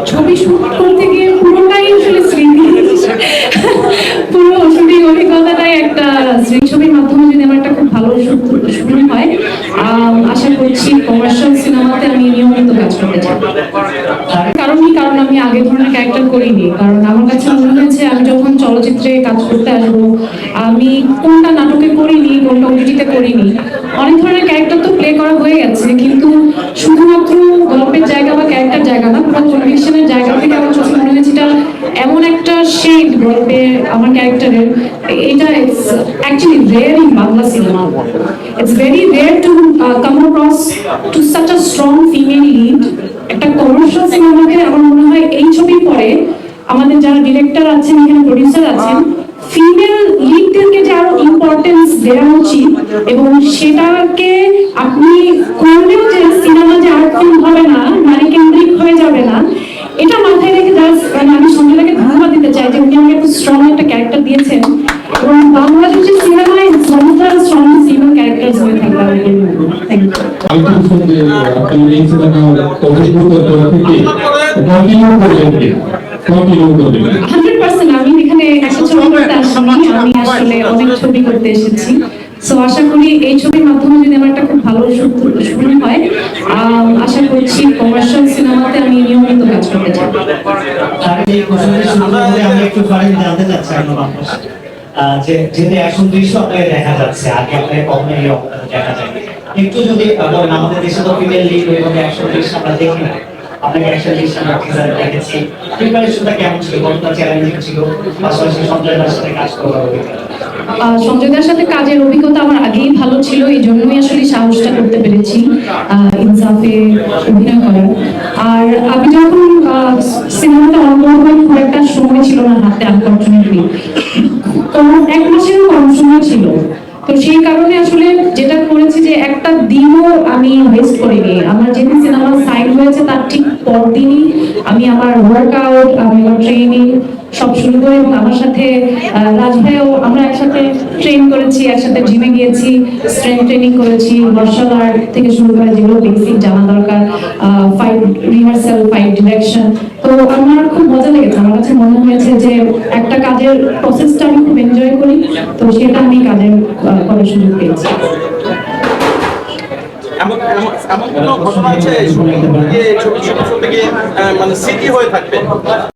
ছবি শুট করতে গিয়ে পুরোটাই আসলে স্মৃতি, পুরো শুটিং অভিজ্ঞতাটাই একটা স্মৃতি। ছবির মাধ্যমে যদি আমার একটা খুব ভালো শুটিং হয়, আশা করছি কমার্শিয়াল সিনেমাতে আমি নিয়মিত কাজ করতে চাই। কারণ আমি আগে ধরনের ক্যারেক্টার করিনি, কারণ আমার কাছে মনে হয়েছে আমি যখন চলচ্চিত্রে কাজ করতে আসবো, আমি কোনটা নাটকে করিনি, কোনটা ওটিটিতে করিনি, অনেক ধরনের ক্যারেক্টার তো প্লে করা হয়ে গেছে, কিন্তু শুধুমাত্র গল্পের জায়গা বা ক্যারেক্টার জায়গা না, পুরো কনভিকশনের জায়গা থেকে আমার কাছে মনে হয়েছে এটা এমন একটা শেড গল্পে আমার ক্যারেক্টারের, এটা it's actually rare in Bangla cinema. It's very rare to come across to such a strong female lead. একটা কমার্শিয়াল সিনেমাকে আমার মনে হয় এই ছবির পরে আমাদের যারা ডিরেক্টর আছেন, এখানে প্রডিউসার আছেন, ফিমেল লিডদেরকে যে আরো ইম্পর্টেন্স দেওয়া উচিত, এবং সেটাকে আপনি করলেও যে সিনেমা যে আর্ট ফিল্ম হবে না, নারী কেন্দ্রিক হয়ে যাবে না, এটা মাথায় রেখে জাস্ট আমি সঞ্জয়দাকে ধন্যবাদ দিতে চাই যে উনি আমাকে একটু স্ট্রং একটা ক্যারেক্টার দিয়েছেন, এবং বাংলাদেশের সিনেমায় স্ট্রং ফিমেল ক্যারেক্টার্স হয়ে থাকবে। Thank you. আমি এখানে একটা ছবি করতে আসিনি, আমি আসলে অনেক ছবি করতে এসেছি। সো আশা করি এই ছবির মাধ্যমে যদি আমার একটা খুব ভালো শুটিং হয়, আশা করছি কমার্শিয়াল সিনেমাতে আমি নিয়মিত কাজ করতে চাই। আমি একটু জানতে চাচ্ছি যেহেতু এখন দৃশ্য আপনাকে দেখা যাচ্ছে, আগে আপনাকে কখনো এই অবদান দেখা যায়, একটু যদি আমাদের দেশে তো ফিমেল লিড এবং অ্যাকশন দৃশ্য আমরা দেখি না, আপনাকে অ্যাকশন দৃশ্য আমরা টিজারে দেখেছি, প্রিপারেশনটা কেমন ছিল, কতটা চ্যালেঞ্জিং ছিল, পাশাপাশি সঞ্জয়দার সাথে কাজ করার অভিজ্ঞতা? সঞ্জয়দার সাথে কাজের অভিজ্ঞতা আমার আগেই ভালো ছিল, এই জন্যই আসলে সাহসটা করতে পেরেছি ইনসাফে অভিনয় করার। আর আমি যখন সিনেমাটা অনবোর্ড হয়ে খুব একটা সময় ছিল না হাতে, আনফরচুনেটলি এক মাসেরও কম সময় ছিল, তো সেই কারণে আসলে যেটা করেছি যে একটা দিনও আমি ওয়েস্ট করিনি। আমার যেদিন সিনেমা সাইন হয়েছে তার ঠিক পরদিনই আমি আমার ওয়ার্কআউট, আমি আমার ট্রেনিং সব শুরু করি, এবং আমার সাথে রাজ ভাইও আমরা একসাথে ট্রেন করেছি, একসাথে জিমে গিয়েছি, স্ট্রেংথ ট্রেনিং করেছি, মার্শাল আর্ট থেকে শুরু করে যেগুলো বেসিক জানা দরকার, ফাইট রিহার্সাল, ফাইট ডিরেকশন। তো আমার খুব মজা লেগেছে, আমার কাছে মনে হয়েছে যে একটা কাজের প্রসেসটা আমি খুব এনজয় করি, তো সেটা আমি কাজের করার সুযোগ পেয়েছি। এমন কোনো ঘটনা আছে ছবি গিয়ে মানে স্মৃতি হয়ে থাকবে?